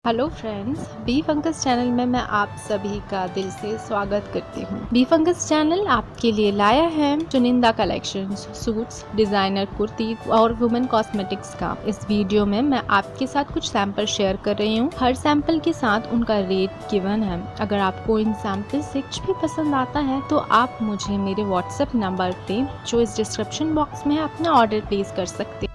Hello friends, बी फंकस channel में मैं आप सभी का दिल से स्वागत करती हूँ। बी फंकस चैनल आपके लिए लाया है चुनिंदा कलेक्शंस, सूट्स, डिजाइनर कुर्ती और वुमेन कॉस्मेटिक्स का। इस वीडियो में मैं आपके साथ कुछ सैंपल शेयर कर रही हूँ। हर सैंपल के साथ उनका रेट गिवन है। अगर आपको इन सैंपल से कुछ भी पसंद आता है तो आप मुझे मेरे व्हाट्सएप नंबर पे जो इस डिस्क्रिप्शन बॉक्स में है अपना ऑर्डर प्लेस कर सकते हैं।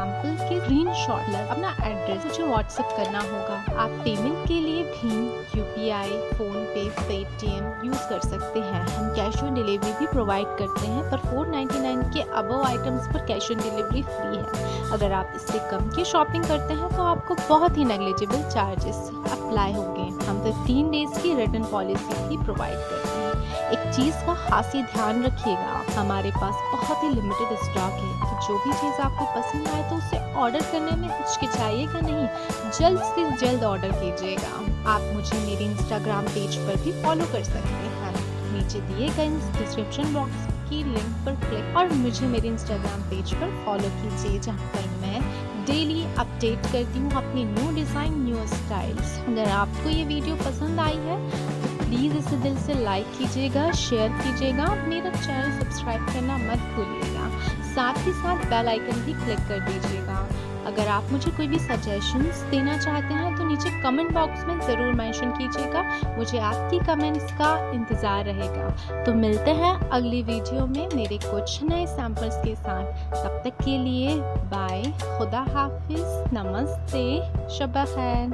सैंपल के स्क्रीनशॉट अपना एड्रेस मुझे व्हाट्सएप करना होगा। आप पेमेंट के लिए भीम, यूपीआई, फोन पे, पेटीएम यूज कर सकते हैं। हम कैश ऑन डिलीवरी भी प्रोवाइड करते हैं, पर 499 के अबव आइटम्स पर कैश ऑन डिलीवरी फ्री है। अगर आप इससे कम की शॉपिंग करते हैं तो आपको बहुत ही नेग्लिजिबल चार्जेस अप्लाई होंगे। हम 15 डेज की रिटर्न पॉलिसी भी प्रोवाइड करते हैं। एक चीज़ का खास ध्यान रखिएगा, हमारे पास बहुत ही लिमिटेड स्टॉक है, तो जो भी चीज़ आपको पसंद आए तो उसे ऑर्डर करने में हिचकिचाइएगा नहीं, जल्द से जल्द ऑर्डर कीजिएगा। आप मुझे मेरे इंस्टाग्राम पेज पर भी फॉलो कर सकते हैं। नीचे दिए गए डिस्क्रिप्शन बॉक्स की लिंक पर क्लिक और मुझे मेरे इंस्टाग्राम पेज पर फॉलो कीजिए, जहाँ पर मैं डेली अपडेट करती हूँ अपनी न्यू डिज़ाइन, न्यू स्टाइल्स। अगर आपको ये वीडियो पसंद आई है तो प्लीज़ इसे दिल से लाइक कीजिएगा, शेयर कीजिएगा, मेरा चैनल सब्सक्राइब करना मत भूलिएगा। साथ ही साथ बेल आइकन भी क्लिक कर दीजिएगा। अगर आप मुझे कोई भी सजेशंस देना चाहते हैं तो नीचे कमेंट बॉक्स में ज़रूर मेंशन कीजिएगा, मुझे आपकी कमेंट्स का इंतज़ार रहेगा। तो मिलते हैं अगली वीडियो में मेरे कुछ नए सैम्पल्स के साथ। तब तक के लिए बाय, खुदा हाफिज़, नमस्ते, शब खैर।